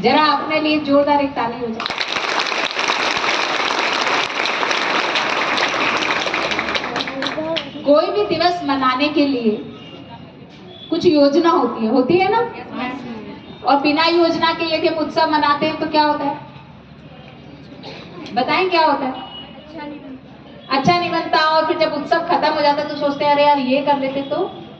जरा अपने लिए जोरदार एक ताली हो जाए। कोई भी दिवस मनाने के लिए कुछ योजना होती है ना। और बिना योजना के यदि हम उत्सव मनाते हैं तो क्या होता है, बताएं क्या होता है? अच्छा नहीं बनता। और फिर जब उत्सव खत्म हो जाता है तो सोचते हैं अरे यार ये कर लेते तो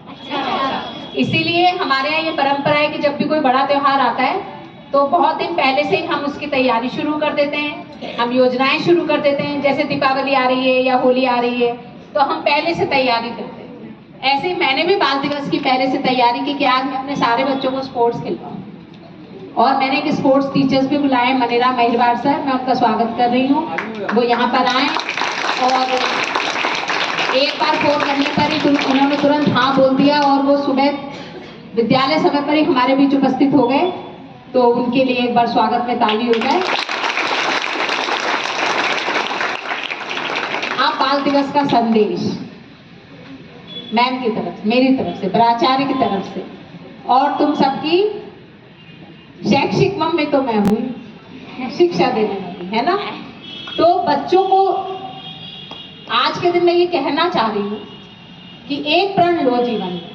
अच्छा। इसीलिए हमारे यहाँ ये परंपरा है कि जब भी कोई बड़ा त्योहार आता है तो बहुत दिन पहले से ही हम उसकी तैयारी शुरू कर देते हैं, हम योजनाएं शुरू कर देते हैं। जैसे दीपावली आ रही है या होली आ रही है तो हम पहले से तैयारी करते हैं। ऐसे ही मैंने भी बाल दिवस की पहले से तैयारी की कि आज मैं अपने सारे बच्चों को स्पोर्ट्स खिलवाऊं। और मैंने एक स्पोर्ट्स टीचर्स भी बुलाए, मनीरा महिरवार सर, मैं उनका स्वागत कर रही हूँ। वो यहाँ पर आए और एक बार फोन करने पर ही उन्होंने तुरंत हाँ बोल दिया और वो सुबह विद्यालय समय पर ही हमारे बीच उपस्थित हो गए। तो उनके लिए एक बार स्वागत में ताली हो जाए। आप बाल दिवस का संदेश मैम की तरफ से, मेरी तरफ से, प्राचार्य की तरफ से और तुम सबकी शैक्षिक मम्मी तो मैं हूँ, शिक्षा देने वाली है ना। तो बच्चों को आज के दिन मैं ये कहना चाह रही हूँ कि एक प्रण लो जीवन में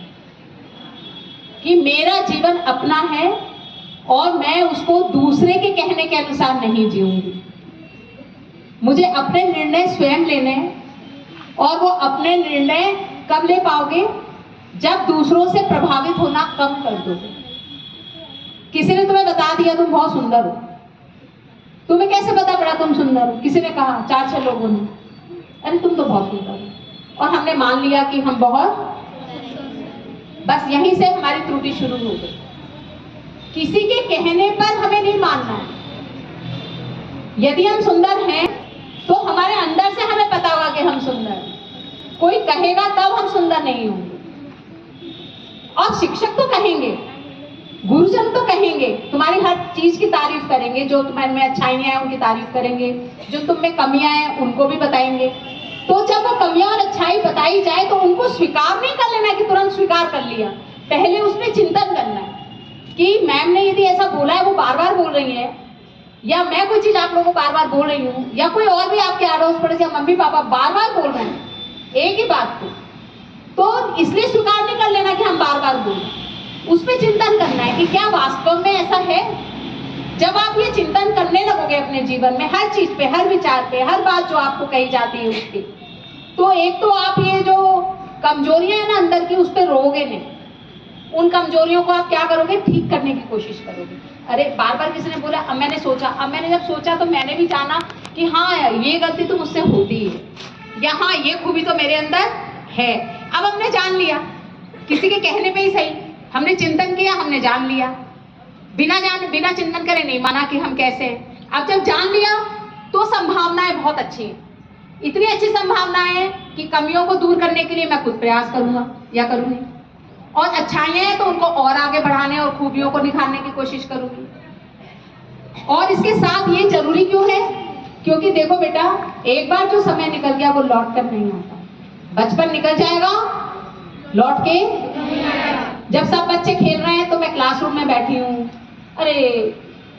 कि मेरा जीवन अपना है और मैं उसको दूसरे के कहने के अनुसार नहीं जीऊंगी। मुझे अपने निर्णय स्वयं लेने हैं। और वो अपने निर्णय कब ले पाओगे? जब दूसरों से प्रभावित होना कम कर दोगे। किसी ने तुम्हें बता दिया तुम बहुत सुंदर हो, तुम्हें कैसे पता पड़ा तुम सुंदर हो? किसी ने कहा, 4-6 लोगों ने, अरे तुम तो बहुत सुंदर हो, और हमने मान लिया कि हम बहुत, बस यहीं से हमारी त्रुटि शुरू हो गई। किसी के कहने पर हमें नहीं मानना है। यदि हम सुंदर हैं तो हमारे अंदर से हमें पता होगा कि हम सुंदर हैं। कोई कहेगा तब हम सुंदर नहीं होंगे। और शिक्षक तो कहेंगे, गुरुजन तो कहेंगे, तुम्हारी हर चीज की तारीफ करेंगे, जो तुम्हारे में अच्छाइयां हैं उनकी तारीफ करेंगे, जो तुम में कमियां हैं उनको भी बताएंगे। तो जब वो कमियां और अच्छाई बताई जाए तो उनको स्वीकार नहीं कर लेना कि तुरंत स्वीकार कर लिया। पहले उसमें चिंतन करना है कि मैम ने यदि ऐसा बोला है, वो बार बार बोल रही है, या मैं कोई चीज आप लोगों को बार बार बोल रही हूँ, या कोई और भी आपके अड़ोस पड़ोस या मम्मी पापा बार बार बोल रहे हैं एक ही बात को, तो इसलिए स्वीकार नहीं कर लेना कि हम बार बार बोलें। उस पर चिंतन करना है कि क्या वास्तव में ऐसा है। जब आप ये चिंतन करने लगोगे अपने जीवन में, हर चीज पे, हर विचार पे, हर बात जो आपको कही जाती है उस पर, तो एक तो आप ये जो कमजोरियां हैं ना अंदर की, उस पर रोओगे नहीं। उन कमजोरियों को आप क्या करोगे? ठीक करने की कोशिश करोगे। अरे बार बार किसी ने बोला, अब मैंने सोचा, अब मैंने जब सोचा तो मैंने भी जाना कि हाँ ये गलती तो मुझसे होती है, या हाँ ये खूबी तो मेरे अंदर है। अब हमने जान लिया, किसी के कहने पे ही सही, हमने चिंतन किया, हमने जान लिया। बिना चिंतन करे नहीं माना कि हम कैसे हैं। अब जब जान लिया तो संभावनाएं बहुत अच्छी हैं। इतनी अच्छी संभावनाएं हैं कि कमियों को दूर करने के लिए मैं खुद प्रयास करूंगा या करूंगी, और अच्छाइयां हैं तो उनको और आगे बढ़ाने और खूबियों को निखारने की कोशिश करूंगी। और इसके साथ ये जरूरी क्यों है? क्योंकि देखो बेटा, एक बार जो समय निकल गया वो लौट कर नहीं आता। बचपन निकल जाएगा, लौट के, जब सब बच्चे खेल रहे हैं तो मैं क्लासरूम में बैठी हूँ, अरे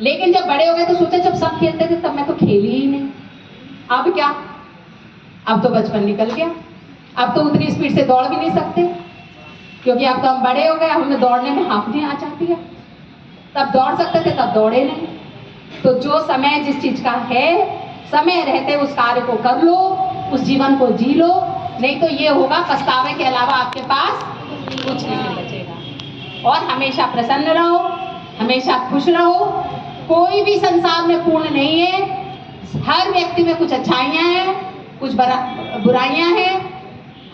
लेकिन जब बड़े हो गए तो सोचा जब सब खेलते थे तब मैं तो खेली ही नहीं। अब क्या? अब तो बचपन निकल गया, अब तो उतनी स्पीड से दौड़ भी नहीं सकते, क्योंकि अब तो हम बड़े हो गए, हमें दौड़ने में हाफियां आ जाती है। तब दौड़ सकते थे, तब दौड़े नहीं। तो जो समय जिस चीज का है, समय रहते उस कार्य को कर लो, उस जीवन को जी लो, नहीं तो ये होगा पछतावे के अलावा आपके पास कुछ नहीं बचेगा। और हमेशा प्रसन्न रहो, हमेशा खुश रहो। कोई भी संसार में पूर्ण नहीं है, हर व्यक्ति में कुछ अच्छाइयां हैं, कुछ बुराइयां हैं।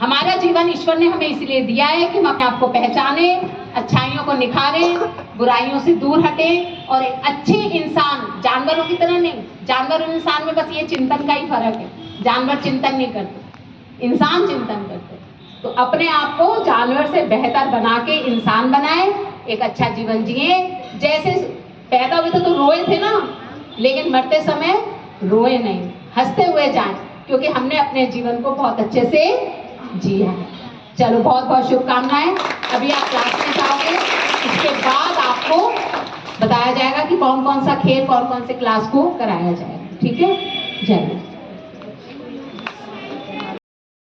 हमारा जीवन ईश्वर ने हमें इसलिए दिया है कि हम अपने आप को पहचाने, अच्छाइयों को निखारें, बुराइयों से दूर हटें और एक अच्छे इंसान, जानवरों की तरह नहीं। जानवर और इंसान में बस ये चिंतन का ही फर्क है। जानवर चिंतन नहीं करते, इंसान चिंतन करते। तो अपने आप को जानवर से बेहतर बना के इंसान बनाए, एक अच्छा जीवन जिए। जैसे पैदा हुए थे तो रोए थे ना, लेकिन मरते समय रोए नहीं, हंसते हुए जाएं, क्योंकि हमने अपने जीवन को बहुत अच्छे से जिया है। चलो बहुत बहुत शुभकामनाएं। अभी आप क्लास में जाओगे, इसके बाद आपको बताया जाएगा कि कौन कौन सा खेल कौन कौन से क्लास को कराया जाएगा। ठीक है, जय हिंद।